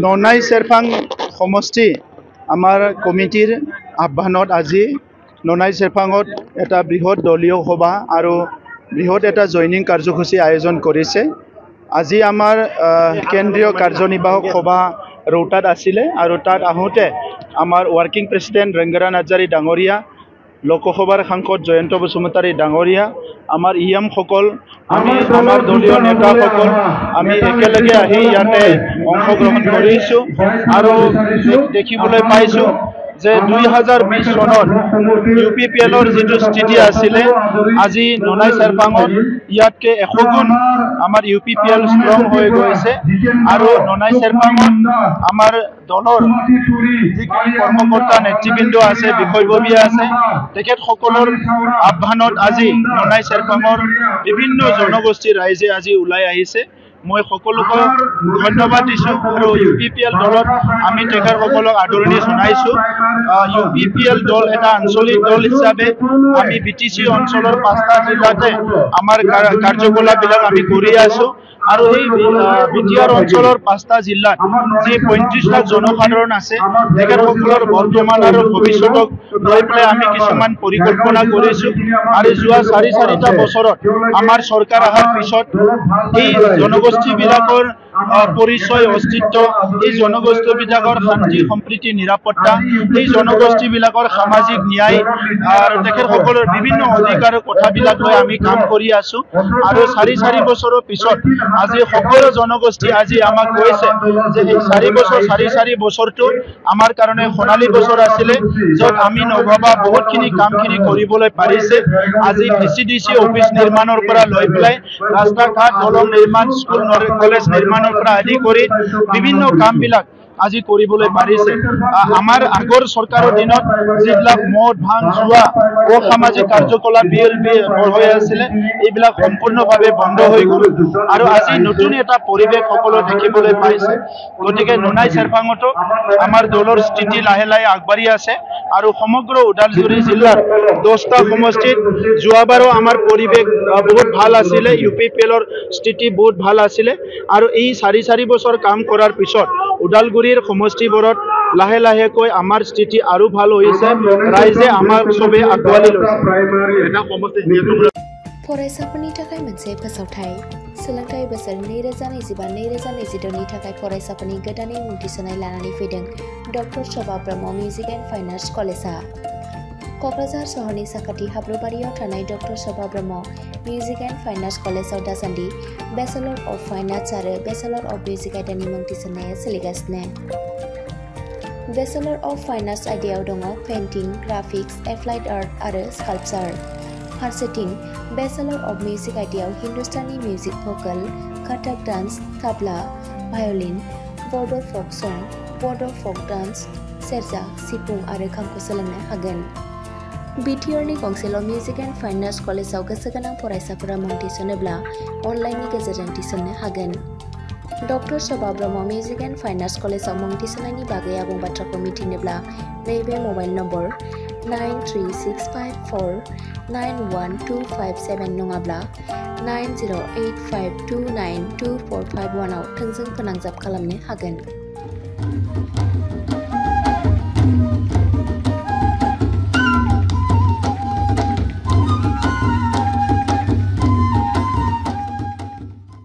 ননাই চেৰফাং সমষ্টি আমাৰ কমিটিৰ আহ্বানত আজি ননাই চেৰফাঙত এটা বৃহৎ দলীয় সভা আৰু বৃহৎ এটা জইনিং কাৰ্যসূচী আয়োজন কৰিছে। আজি আমাৰ কেন্দ্ৰীয় কাৰ্যনিৰ্বাহক সভা ৰৌতাত আছিলে আৰু তাত আহোঁতে আমাৰ ৱৰ্কিং প্ৰেচিডেণ্ট ৰংগৰা নাৰ্জাৰী ডাঙৰীয়া, লোকসভাৰ সাংসদ জয়ন্ত বসুমতাৰী ডাঙৰীয়া, আমাৰ ইএমসকল, আমি আমাৰ দলীয় নেতাসকল আমি একেলগে আহি ইয়াতে অংশগ্ৰহণ কৰিছোঁ আৰু দেখিবলৈ পাইছোঁ যে 2020 চনত UPPLৰ যিটো স্থিতি আছিলে আজি ননাই চেৰফাঙত ইয়াতকে 100 গুণ আমাৰ UPPL ষ্ট্ৰং হৈ গৈছে আৰু ননাই চেৰফাঙত আমাৰ দলৰ যিখিনি কৰ্মকৰ্তা নেতৃবৃন্দ আছে, বিষয়ববীয়া আছে, তেখেতসকলৰ আহ্বানত আজি ননাই চেৰফাঙৰ বিভিন্ন জনগোষ্ঠীৰ ৰাইজে আজি ওলাই আহিছে। মই সকলোকে ধন্যবাদ দিছোঁ আৰু UPPL দলত আমি তেখেতসকলক আদৰণি জনাইছোঁ। UPPL দল এটা আঞ্চলিক দল হিচাপে আমি BTC অঞ্চলৰ 5টা জিলাতে আমাৰ কাৰ্যকলাপবিলাক আমি কৰি আছোঁ আৰু এই BTR অঞ্চলৰ 5টা জিলাত যি 35 লাখ জনসাধাৰণ আছে তেখেতসকলৰ বৰ্তমান আৰু ভৱিষ্যতক লৈ পেলাই আমি কিছুমান পৰিকল্পনা কৰিছোঁ আৰু যোৱা 4-4টা বছৰত আমাৰ চৰকাৰ অহাৰ পিছত এই জনগোষ্ঠীবিলাকৰ পৰিচয়, অস্তিত্ব, এই জনগোষ্ঠীবিলাকৰ শান্তি, সম্প্ৰীতি, নিৰাপত্তা, এই জনগোষ্ঠীবিলাকৰ সামাজিক ন্যায় আৰু তেখেতসকলৰ বিভিন্ন অধিকাৰৰ কথাবিলাক লৈ আমি কাম কৰি আছোঁ আৰু 4 বছৰৰ পিছত আজি সকলো জনগোষ্ঠী আজি আমাক কৈছে যে এই 4 বছৰটো আমাৰ কাৰণে সোণালী বছৰ আছিলে, য'ত আমি নভবা বহুতখিনি কামখিনি কৰিবলৈ পাৰিছে। আজি VCDC অফিচ নিৰ্মাণৰ পৰা লৈ পেলাই ৰাস্তা ঘাট, দলং নিৰ্মাণ, স্কুল কলেজ নিৰ্মাণৰ পৰা আদি কৰি বিভিন্ন কামবিলাক আজি কৰিবলৈ পাৰিছে। আমাৰ আগৰ চৰকাৰৰ দিনত যিবিলাক মদ, ভাং, জুৱা, অসামাজিক কাৰ্যকলাপ হৈ আছিলে এইবিলাক সম্পূৰ্ণভাৱে বন্ধ হৈ গ'ল আৰু আজি নতুন এটা পৰিৱেশ সকলো দেখিবলৈ পাইছে। গতিকে ননাই চেৰফাঙতো আমাৰ দলৰ স্থিতি লাহে লাহে আগবাঢ়ি আছে আৰু সমগ্ৰ ওদালগুৰি জিলাৰ 10টা সমষ্টিত যোৱাবাৰো আমাৰ পৰিৱেশ বহুত ভাল আছিলে, UPPLৰ স্থিতি বহুত ভাল আছিলে আৰু এই 4 বছৰ কাম কৰাৰ পিছত ওদালগুৰিৰ সমষ্টিবোৰত লাহে লাহেকৈ আমাৰ স্থিতি আৰু ভাল হৈছে। ৰাইজে আমাক চবে আঁকোৱালি লৈছে। फरायसाफोरनि थाखाय मोनसे फोसावथाय। सोलोंथाइ बोसोर 2025-2026 नि थाखाय फरायसाफोरनि गोदानै मुं थिसननाय लानानै फैदों doctor Shobha Brahma music and fine arts कलेजआ। क'क्राझार सहरनि साखाथि हाब्रुबारियाव थानाय doctor Shobha Brahma music and fine arts कलेजआव दासान्दि बेचेलर अफ फाइन आर्ट्स आरो बेचेलर अफ मिउजिक आयदानि मुं थिसननाया सोलिगासिनो। बेचेलर अफ फाइन आर्ट्स आयदायाव दङ पेइन्टिं, ग्राफिक्स, एप्लाइड आर्ट आरो स्काल्पचार। फारसेथिं बेचेलर अफ मिउजिक आयदायाव Hindustani music, Bhokaal, Kathak dance, tabla, violin, बड' फक सं, बड' फक डान्स, सेरजा, सिफुं आरो खामखौ सोलोंनो हागोन। BTRनि गंसेल' मिउजिक एन्ड फाइन आर्ट्स कलेजआव गोसोगोनां फरायसाफोरा मुं थिसनोब्ला अनलाइननि गेजेरजों थिसननो हागोन। Doctor Shobha Brahma music and fine arts कलेजआव मुं थिसननायनि बागै आबुं बाथ्राखौ मिथिनोब्ला नैबे मबाइल नम्बर 9365491257 नङाब्ला 9085292451 आव थोंजों फोनांजाब खालामनो हागोन।